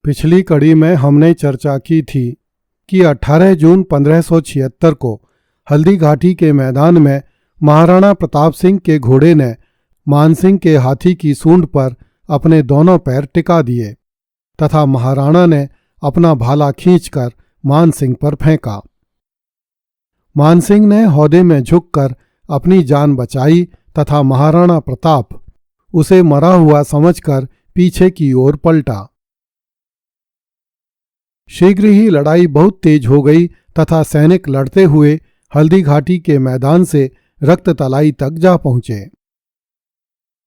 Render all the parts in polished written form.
पिछली कड़ी में हमने चर्चा की थी कि 18 जून 1576 को हल्दी घाटी के मैदान में महाराणा प्रताप सिंह के घोड़े ने मानसिंह के हाथी की सूंड पर अपने दोनों पैर टिका दिए तथा महाराणा ने अपना भाला खींचकर मानसिंह पर फेंका। मानसिंह ने हौदे में झुककर अपनी जान बचाई तथा महाराणा प्रताप उसे मरा हुआ समझकर पीछे की ओर पलटा। शीघ्र ही लड़ाई बहुत तेज हो गई तथा सैनिक लड़ते हुए हल्दी घाटी के मैदान से रक्त तलाई तक जा पहुंचे।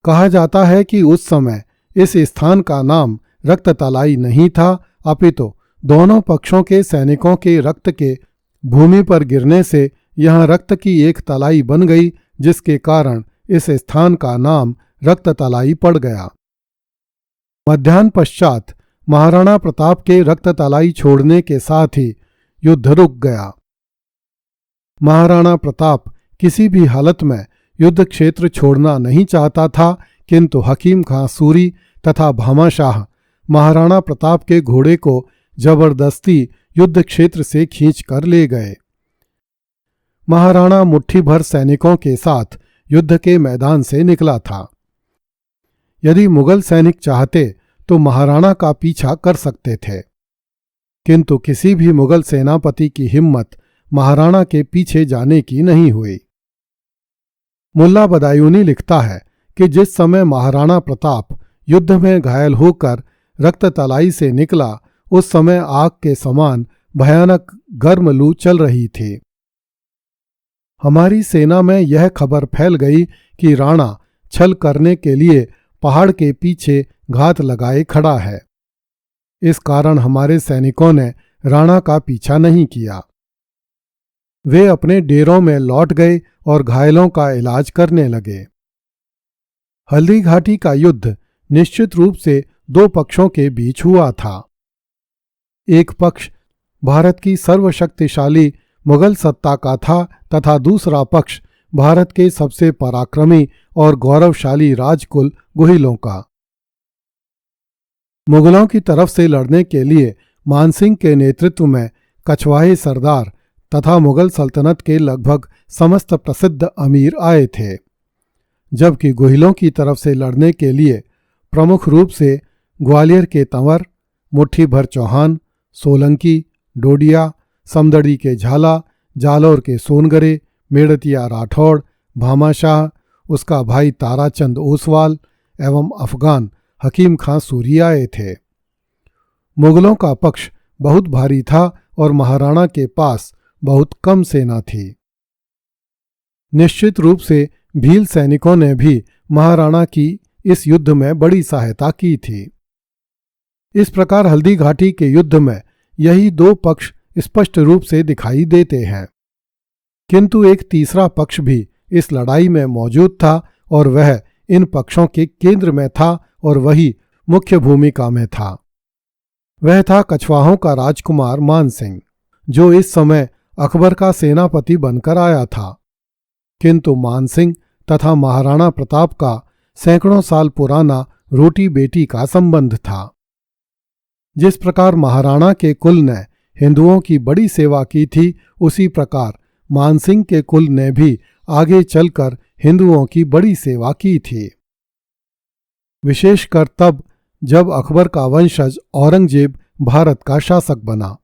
कहा जाता है कि उस समय इस स्थान का नाम रक्त तलाई नहीं था, अपितु दोनों पक्षों के सैनिकों के रक्त के भूमि पर गिरने से यहां रक्त की एक तलाई बन गई, जिसके कारण इस स्थान का नाम रक्त तलाई पड़ गया। मध्याह्न पश्चात महाराणा प्रताप के रक्त तलाई छोड़ने के साथ ही युद्ध रुक गया। महाराणा प्रताप किसी भी हालत में युद्ध क्षेत्र छोड़ना नहीं चाहता था, किंतु हकीम खां सूरी तथा भामाशाह महाराणा प्रताप के घोड़े को जबरदस्ती युद्ध क्षेत्र से खींच कर ले गए। महाराणा मुट्ठी भर सैनिकों के साथ युद्ध के मैदान से निकला था। यदि मुगल सैनिक चाहते तो महाराणा का पीछा कर सकते थे, किंतु किसी भी मुगल सेनापति की हिम्मत महाराणा के पीछे जाने की नहीं हुई। मुल्ला बदायूनी लिखता है कि जिस समय महाराणा प्रताप युद्ध में घायल होकर रक्त तलाई से निकला, उस समय आग के समान भयानक गर्म लू चल रही थी। हमारी सेना में यह खबर फैल गई कि राणा छल करने के लिए पहाड़ के पीछे घात लगाए खड़ा है। इस कारण हमारे सैनिकों ने राणा का पीछा नहीं किया। वे अपने डेरों में लौट गए और घायलों का इलाज करने लगे। हल्दी घाटी का युद्ध निश्चित रूप से दो पक्षों के बीच हुआ था। एक पक्ष भारत की सर्वशक्तिशाली मुगल सत्ता का था तथा दूसरा पक्ष भारत के सबसे पराक्रमी और गौरवशाली राजकुल गुहिलों का। मुगलों की तरफ से लड़ने के लिए मानसिंह के नेतृत्व में कछवाहे सरदार तथा मुगल सल्तनत के लगभग समस्त प्रसिद्ध अमीर आए थे, जबकि गुहिलों की तरफ से लड़ने के लिए प्रमुख रूप से ग्वालियर के तंवर, मुट्ठी भर चौहान, सोलंकी, डोडिया, समदड़ी के झाला, जालौर के सोनगरे, मेड़तिया राठौड़, भामाशाह, उसका भाई ताराचंद ओसवाल एवं अफगान हकीम खां सूरी आए थे। मुगलों का पक्ष बहुत भारी था और महाराणा के पास बहुत कम सेना थी। निश्चित रूप से भील सैनिकों ने भी महाराणा की इस युद्ध में बड़ी सहायता की थी। इस प्रकार हल्दी घाटी के युद्ध में यही दो पक्ष स्पष्ट रूप से दिखाई देते हैं, किंतु एक तीसरा पक्ष भी इस लड़ाई में मौजूद था और वह इन पक्षों के केंद्र में था और वही मुख्य भूमिका में था। वह था कछवाहों का राजकुमार मानसिंह, जो इस समय अकबर का सेनापति बनकर आया था। किंतु मानसिंह तथा महाराणा प्रताप का सैकड़ों साल पुराना रोटी बेटी का संबंध था। जिस प्रकार महाराणा के कुल ने हिंदुओं की बड़ी सेवा की थी, उसी प्रकार मानसिंह के कुल ने भी आगे चलकर हिंदुओं की बड़ी सेवा की थी। विशेषकर तब जब अकबर का वंशज औरंगजेब भारत का शासक बना।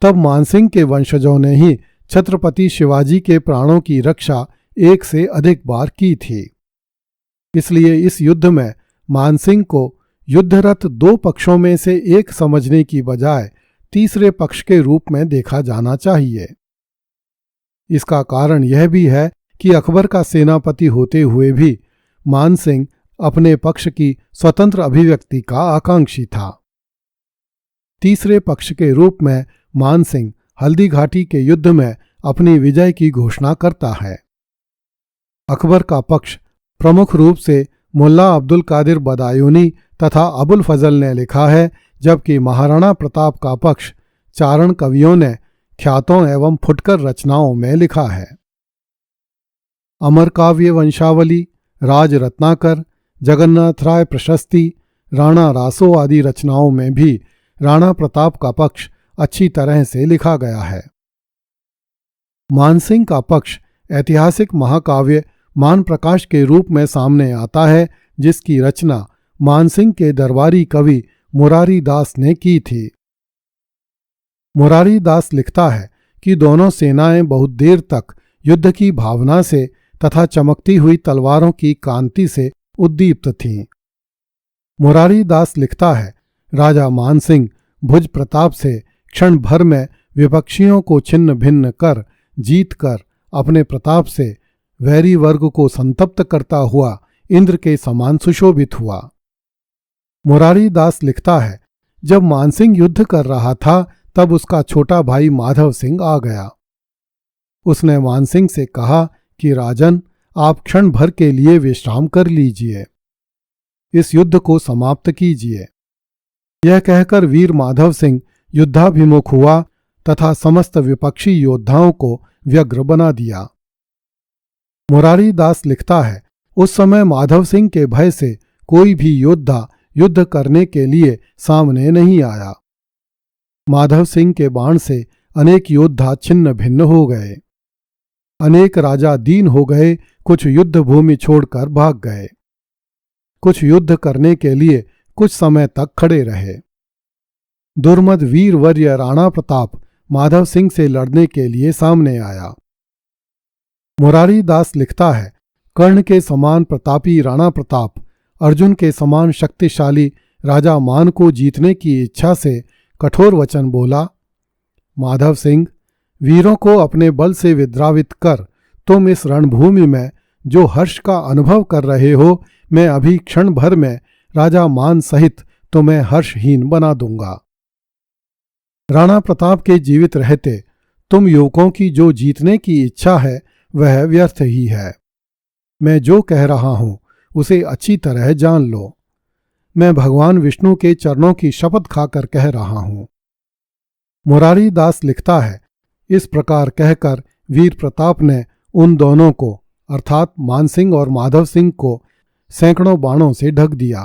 तब मानसिंह के वंशजों ने ही छत्रपति शिवाजी के प्राणों की रक्षा एक से अधिक बार की थी। इसलिए इस युद्ध में मानसिंह को युद्धरत दो पक्षों में से एक समझने की बजाय तीसरे पक्ष के रूप में देखा जाना चाहिए। इसका कारण यह भी है कि अकबर का सेनापति होते हुए भी मानसिंह अपने पक्ष की स्वतंत्र अभिव्यक्ति का आकांक्षी था। तीसरे पक्ष के रूप में मानसिंह हल्दी घाटी के युद्ध में अपनी विजय की घोषणा करता है। अकबर का पक्ष प्रमुख रूप से मुल्ला अब्दुल कादिर बदायूनी तथा अबुल फजल ने लिखा है, जबकि महाराणा प्रताप का पक्ष चारण कवियों ने ख्यातों एवं फुटकर रचनाओं में लिखा है। अमर काव्य वंशावली, राज रत्नाकर, जगन्नाथ राय प्रशस्ति, राणा रासो आदि रचनाओं में भी राणा प्रताप का पक्ष अच्छी तरह से लिखा गया है। मानसिंह का पक्ष ऐतिहासिक महाकाव्य मान प्रकाश के रूप में सामने आता है, जिसकी रचना मानसिंह के दरबारी कवि मुरारी दास ने की थी। मुरारी दास लिखता है कि दोनों सेनाएं बहुत देर तक युद्ध की भावना से तथा चमकती हुई तलवारों की कांति से उद्दीप्त थीं। मुरारी दास लिखता है, राजा मानसिंह भुज प्रताप से क्षण भर में विपक्षियों को छिन्न भिन्न कर जीत कर अपने प्रताप से वैरी वर्ग को संतप्त करता हुआ इंद्र के समान सुशोभित हुआ। मुरारी दास लिखता है, जब मानसिंह युद्ध कर रहा था तब उसका छोटा भाई माधव सिंह आ गया। उसने मानसिंह से कहा कि राजन, आप क्षण भर के लिए विश्राम कर लीजिए, इस युद्ध को समाप्त कीजिए। यह कहकर वीर माधव सिंह युद्धाभिमुख हुआ तथा समस्त विपक्षी योद्धाओं को व्यग्र बना दिया। मुरारी दास लिखता है, उस समय माधव सिंह के भय से कोई भी योद्धा युद्ध करने के लिए सामने नहीं आया। माधव सिंह के बाण से अनेक योद्धा छिन्न भिन्न हो गए। अनेक राजा दीन हो गए, कुछ युद्ध भूमि छोड़कर भाग गए, कुछ युद्ध करने के लिए कुछ समय तक खड़े रहे। दुर्मद वीरवर्य राणा प्रताप माधव सिंह से लड़ने के लिए सामने आया। मुरारी दास लिखता है, कर्ण के समान प्रतापी राणा प्रताप अर्जुन के समान शक्तिशाली राजा मान को जीतने की इच्छा से कठोर वचन बोला। माधव सिंह, वीरों को अपने बल से विद्रावित कर तुम इस रणभूमि में जो हर्ष का अनुभव कर रहे हो, मैं अभी क्षण भर में राजा मान सहित तुम्हें हर्षहीन बना दूंगा। राणा प्रताप के जीवित रहते तुम युवकों की जो जीतने की इच्छा है वह व्यर्थ ही है। मैं जो कह रहा हूं उसे अच्छी तरह जान लो। मैं भगवान विष्णु के चरणों की शपथ खाकर कह रहा हूं। मुरारी दास लिखता है, इस प्रकार कहकर वीर प्रताप ने उन दोनों को अर्थात मानसिंह और माधव सिंह को सैकड़ों बाणों से ढक दिया।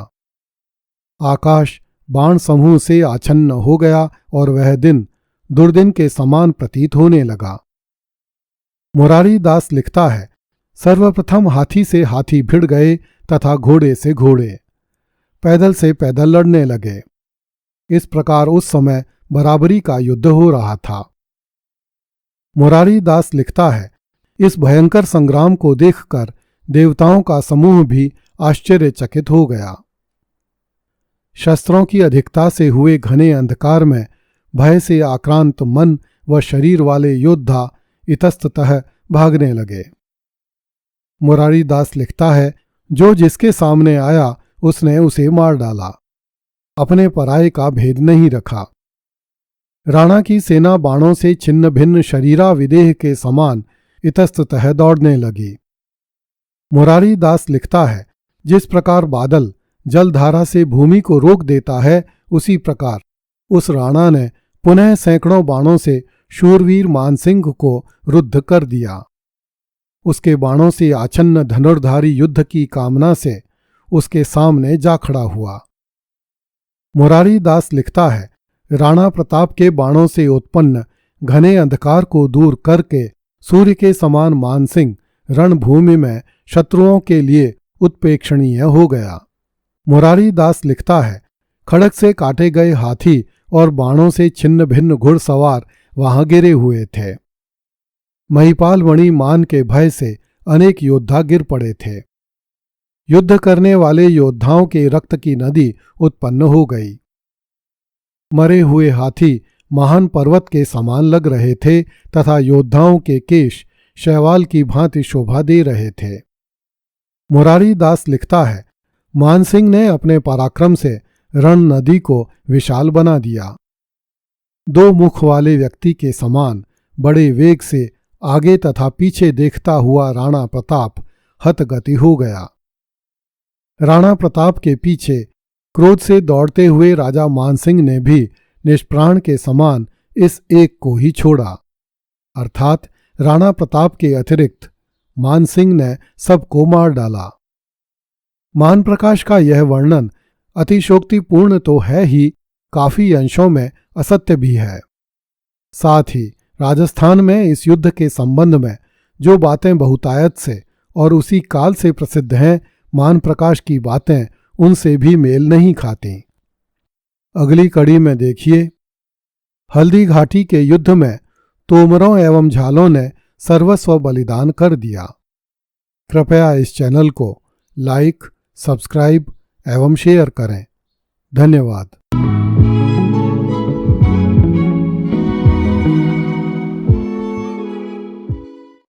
आकाश बाण समूह से आच्छन्न हो गया और वह दिन दुर्दिन के समान प्रतीत होने लगा। मुरारी दास लिखता है, सर्वप्रथम हाथी से हाथी भिड़ गए तथा घोड़े से घोड़े, पैदल से पैदल लड़ने लगे। इस प्रकार उस समय बराबरी का युद्ध हो रहा था। मुरारी दास लिखता है, इस भयंकर संग्राम को देखकर देवताओं का समूह भी आश्चर्यचकित हो गया। शस्त्रों की अधिकता से हुए घने अंधकार में भय से आक्रांत मन व शरीर वाले योद्धा इतस्ततः भागने लगे। मुरारी दास लिखता है, जो जिसके सामने आया उसने उसे मार डाला, अपने पराये का भेद नहीं रखा। राणा की सेना बाणों से छिन्न भिन्न शरीरा विदेह के समान इतस्ततः दौड़ने लगी। मुरारी दास लिखता है, जिस प्रकार बादल जलधारा से भूमि को रोक देता है, उसी प्रकार उस राणा ने पुनः सैकड़ों बाणों से शूरवीर मानसिंह को रुद्ध कर दिया। उसके बाणों से आच्छन्न धनुर्धारी युद्ध की कामना से उसके सामने जा खड़ा हुआ। मुरारी दास लिखता है, राणा प्रताप के बाणों से उत्पन्न घने अंधकार को दूर करके सूर्य के समान मानसिंह रणभूमि में शत्रुओं के लिए उत्प्रेक्षणीय हो गया। मुरारी दास लिखता है, खड़ग से काटे गए हाथी और बाणों से छिन्न भिन्न घुड़सवार वहां गिरे हुए थे। महिपाल मणि मान के भय से अनेक योद्धा गिर पड़े थे। युद्ध करने वाले योद्धाओं के रक्त की नदी उत्पन्न हो गई। मरे हुए हाथी महान पर्वत के समान लग रहे थे तथा योद्धाओं के केश शैवाल की भांति शोभा दे रहे थे। मुरारी दास लिखता है, मानसिंह ने अपने पराक्रम से रण नदी को विशाल बना दिया। दो मुख वाले व्यक्ति के समान बड़े वेग से आगे तथा पीछे देखता हुआ राणा प्रताप हतगति हो गया। राणा प्रताप के पीछे क्रोध से दौड़ते हुए राजा मानसिंह ने भी निष्प्राण के समान इस एक को ही छोड़ा, अर्थात राणा प्रताप के अतिरिक्त मानसिंह ने सबको मार डाला। मान प्रकाश का यह वर्णन अतिशोक्तिपूर्ण तो है ही, काफी अंशों में असत्य भी है। साथ ही राजस्थान में इस युद्ध के संबंध में जो बातें बहुतायत से और उसी काल से प्रसिद्ध हैं, मान प्रकाश की बातें उनसे भी मेल नहीं खाती। अगली कड़ी में देखिए, हल्दी घाटी के युद्ध में तोमरों एवं झालों ने सर्वस्व बलिदान कर दिया। कृपया इस चैनल को लाइक, सब्सक्राइब एवं शेयर करें। धन्यवाद।